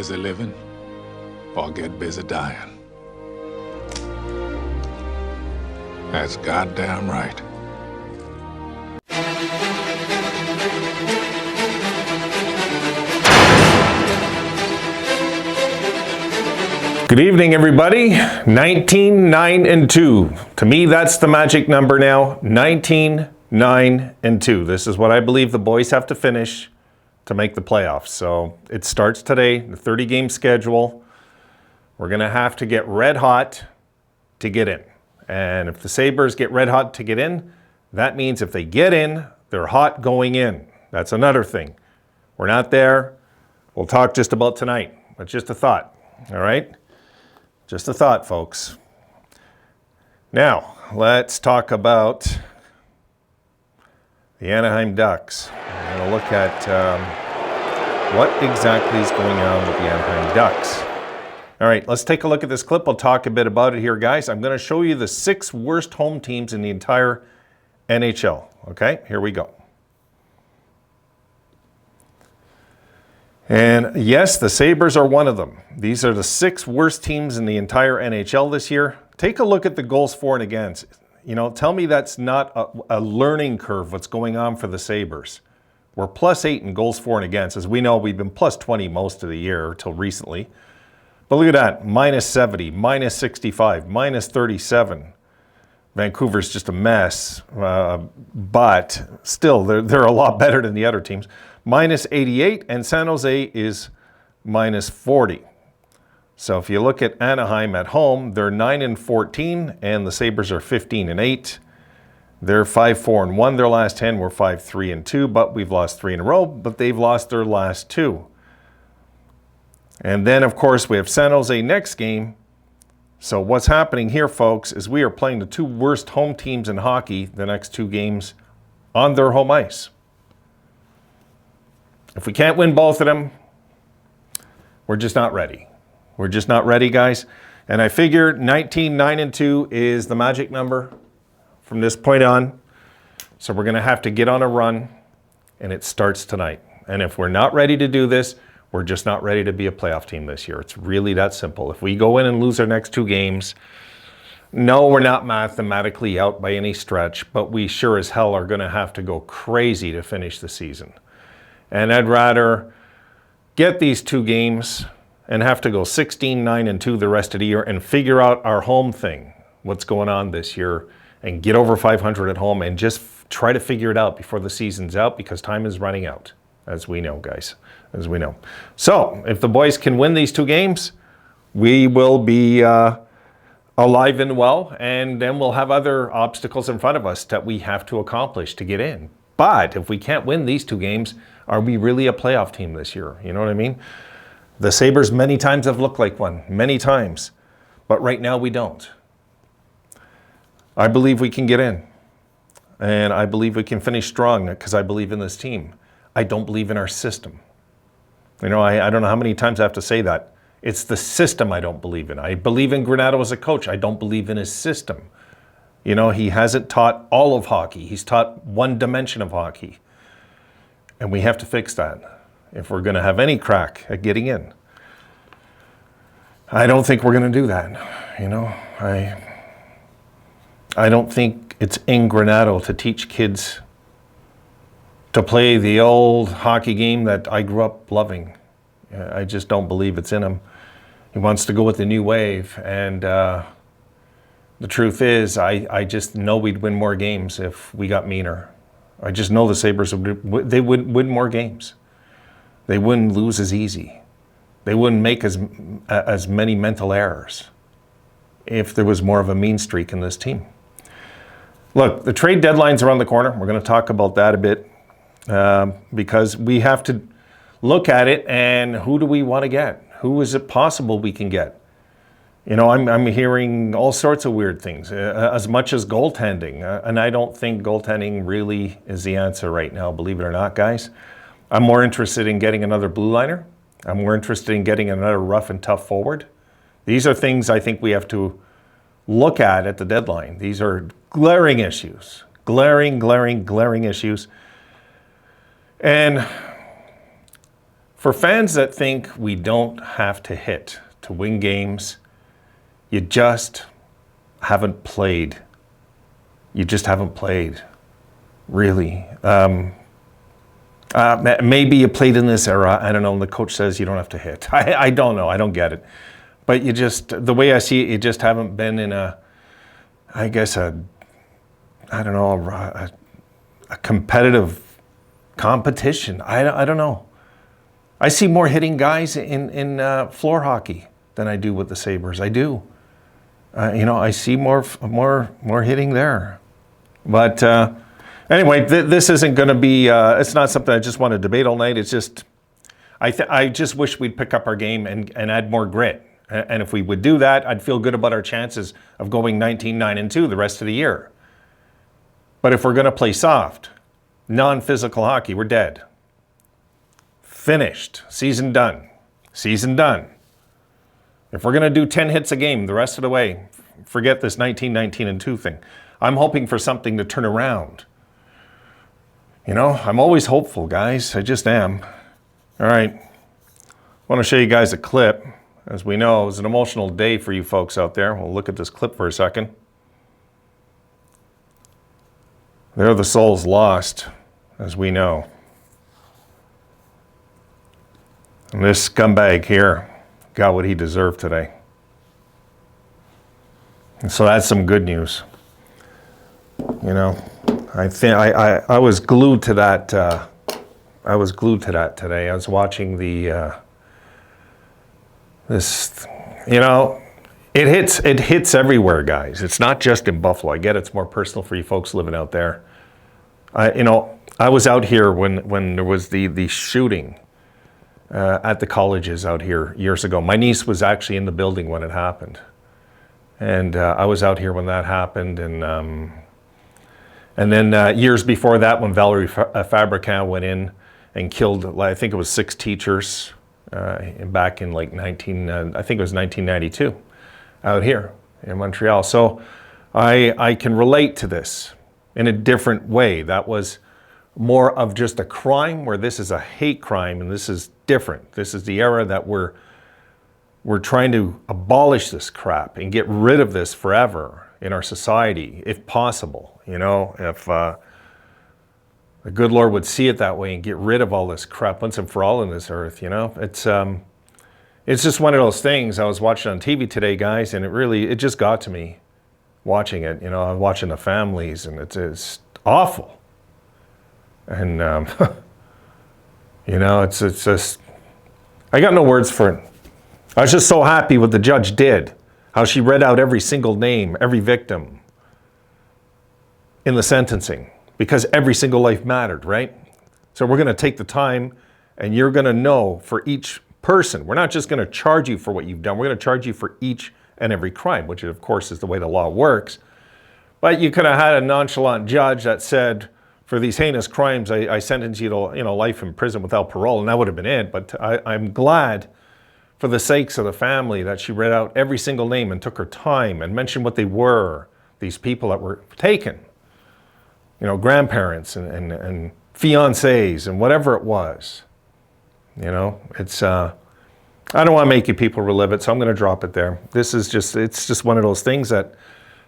busy living or get busy dying. That's goddamn right. Good evening, everybody. 19, 9, and 2. To me, that's the magic number now. 19, 9, and 2. This is what I believe the boys have to finish to make the playoffs. So it starts today, the 30-game schedule. We're going to have to get red hot to get in. And if the Sabres get red hot to get in, that means if they get in, they're hot going in. That's another thing. We're not there. We'll talk just about tonight. But just a thought, all right? Just a thought, folks. Now, let's talk about the Anaheim Ducks. We're going to look at what exactly is going on with the Anaheim Ducks. All right, let's take a look at this clip. We'll talk a bit about it here, guys. I'm going to show you the 6 worst home teams in the entire NHL. Okay, here we go. And yes, the Sabres are one of them. These are the 6 worst teams in the entire NHL this year. Take a look at the goals for and against. You know, tell me that's not a learning curve, what's going on for the Sabres. We're +8 in goals for and against. As we know, we've been +20 most of the year until recently. But look at that, -70, -65, -37. Vancouver's just a mess, but still, they're a lot better than the other teams. -88, and San Jose is -40. So if you look at Anaheim at home, they're 9-14, and the Sabres are 15-8. They're 5-4-1 their last 10. We're 5-3-2, but we've lost 3 in a row, but they've lost their last 2. And then, of course, we have San Jose next game. So what's happening here, folks, is we are playing the 2 worst home teams in hockey the next 2 games on their home ice. If we can't win both of them, we're just not ready. We're just not ready, guys. And I figure 19, 9, and 2 is the magic number from this point on. So we're going to have to get on a run, and it starts tonight. And if we're not ready to do this, we're just not ready to be a playoff team this year. It's really that simple. If we go in and lose our next 2 games, no, we're not mathematically out by any stretch, but we sure as hell are going to have to go crazy to finish the season. And I'd rather get these 2 games and have to go 16, 9, and 2 the rest of the year and figure out our home thing, what's going on this year, and get over 500 at home and just try to figure it out before the season's out, because time is running out, as we know, guys, as we know. So if the boys can win these 2 games, we will be alive and well, and then we'll have other obstacles in front of us that we have to accomplish to get in. But if we can't win these 2 games, are we really a playoff team this year? You know what I mean? The Sabres many times have looked like one, many times. But right now we don't. I believe we can get in. And I believe we can finish strong because I believe in this team. I don't believe in our system. You know, I don't know how many times I have to say that. It's the system I don't believe in. I believe in Granato as a coach. I don't believe in his system. You know, he hasn't taught all of hockey. He's taught one dimension of hockey. And we have to fix that if we're going to have any crack at getting in. I don't think we're going to do that. You know, I don't think it's in Granato to teach kids to play the old hockey game that I grew up loving. I just don't believe it's in him. He wants to go with the new wave, and the truth is, I just know we'd win more games if we got meaner. I just know the Sabres would win more games. They wouldn't lose as easy. They wouldn't make as many mental errors if there was more of a mean streak in this team. Look, the trade deadline's around the corner. We're going to talk about that a bit because we have to look at it and who do we want to get? Who is it possible we can get? You know, I'm hearing all sorts of weird things, as much as goaltending. And I don't think goaltending really is the answer right now, believe it or not, guys. I'm more interested in getting another blue liner. I'm more interested in getting another rough and tough forward. These are things I think we have to look at the deadline. These are glaring issues. Glaring issues. And For fans that think we don't have to hit to win games, you just haven't played. You just haven't played, really. Maybe you played in this era. I don't know. And the coach says you don't have to hit. I don't know. I don't get it. But you just, the way I see it, you just haven't been in a competitive competition. I don't know. I see more hitting guys in floor hockey than I do with the Sabres. I do. I see more hitting there. But anyway, this isn't going to be. It's not something I just want to debate all night. It's just, I just wish we'd pick up our game and add more grit. And if we would do that, I'd feel good about our chances of going 19-9-2 the rest of the year. But if we're going to play soft, non-physical hockey, we're dead. Finished. Season done. Season done. If we're going to do 10 hits a game the rest of the way, forget this 19-19-2 thing. I'm hoping for something to turn around. I'm always hopeful, guys. I just am. All right. I want to show you guys a clip. As we know, it was an emotional day for you folks out there. We'll look at this clip for a second. There are the souls lost, as we know. And this scumbag here got what he deserved today. And so that's some good news. I think I was glued to that. I was glued to that today. I was watching the this. It hits everywhere, guys. It's not just in Buffalo. I get it's more personal for you folks living out there. I was out here when there was the shooting at the colleges out here years ago. My niece was actually in the building when it happened, and I was out here when that happened. And then years before that, when Valerie Fabricant went in and killed, I think it was 6 teachers back in like I think it was 1992, out here in Montreal. So I can relate to this in a different way. That was more of just a crime, where this is a hate crime, and this is different. This is the era that we're trying to abolish this crap and get rid of this forever in our society, if possible. If the good Lord would see it that way and get rid of all this crap once and for all in this earth. It's just one of those things. I was watching on TV today, guys, and it just got to me watching it. I was watching the families, and it's awful. And it's just, I got no words for it. I was just so happy what the judge did, how she read out every single name, every victim in the sentencing, because every single life mattered, right? So we're going to take the time, and you're going to know for each person. We're not just going to charge you for what you've done. We're going to charge you for each and every crime, which of course is the way the law works. But you could have had a nonchalant judge that said, for these heinous crimes, I sentence you to life in prison without parole, and that would have been it. But I'm glad, for the sakes of the family, that she read out every single name and took her time and mentioned what they were, these people that were taken. Grandparents and fiancés and whatever it was. It's I don't want to make you people relive it, so I'm going to drop it there. It's just one of those things that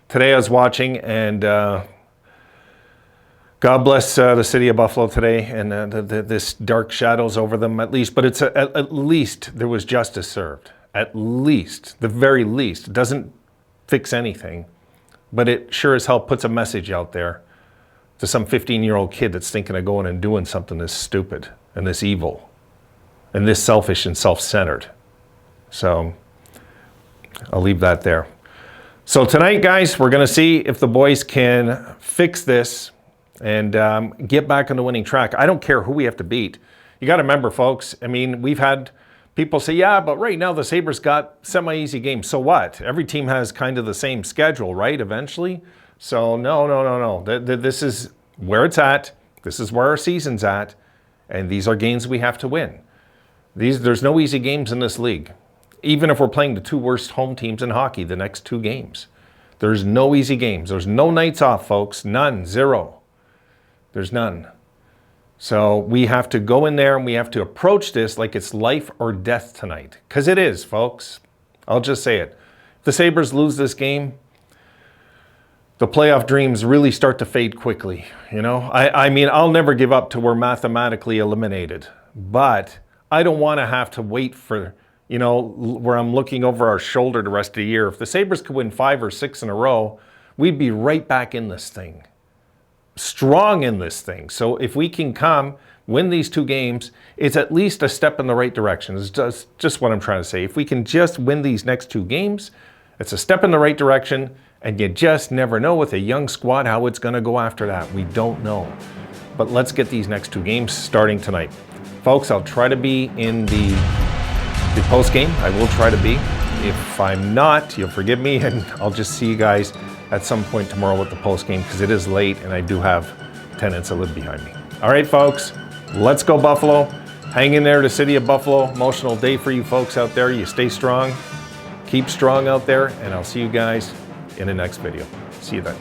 today I was watching, and God bless the city of Buffalo today, and this dark shadows over them at least. But it's at least there was justice served. At least, the very least. It doesn't fix anything, but it sure as hell puts a message out there to some 15-year-old kid that's thinking of going and doing something this stupid and this evil and this selfish and self-centered. So I'll leave that there. So tonight, guys, we're going to see if the boys can fix this and get back on the winning track. I don't care who we have to beat. You got to remember, folks, we've had people say, yeah, but right now the Sabres got semi-easy games. So what? Every team has kind of the same schedule, right, eventually? So no. This is where it's at. This is where our season's at. And these are games we have to win. There's no easy games in this league. Even if we're playing the 2 worst home teams in hockey the next 2 games. There's no easy games. There's no nights off, folks. None. 0. There's none. So we have to go in there and we have to approach this like it's life or death tonight. Because it is, folks. I'll just say it. If the Sabres lose this game, the playoff dreams really start to fade quickly. I mean, I'll never give up till we're mathematically eliminated. But I don't want to have to wait for, where I'm looking over our shoulder the rest of the year. If the Sabres could win 5 or 6 in a row, we'd be right back in this thing. Strong in this thing. So if we can win these 2 games, it's at least a step in the right direction. It's just what I'm trying to say. If we can just win these next 2 games, it's a step in the right direction, and you just never know with a young squad how it's going to go after that. We don't know. But let's get these next 2 games starting tonight. Folks, I'll try to be in the post game. I will try to be. If I'm not, you'll forgive me, and I'll just see you guys at some point tomorrow with the post game, because it is late and I do have tenants that live behind me. All right, folks, let's go Buffalo. Hang in there, the city of Buffalo. Emotional day for you folks out there. You stay strong. Keep strong out there, and I'll see you guys in the next video. See you then.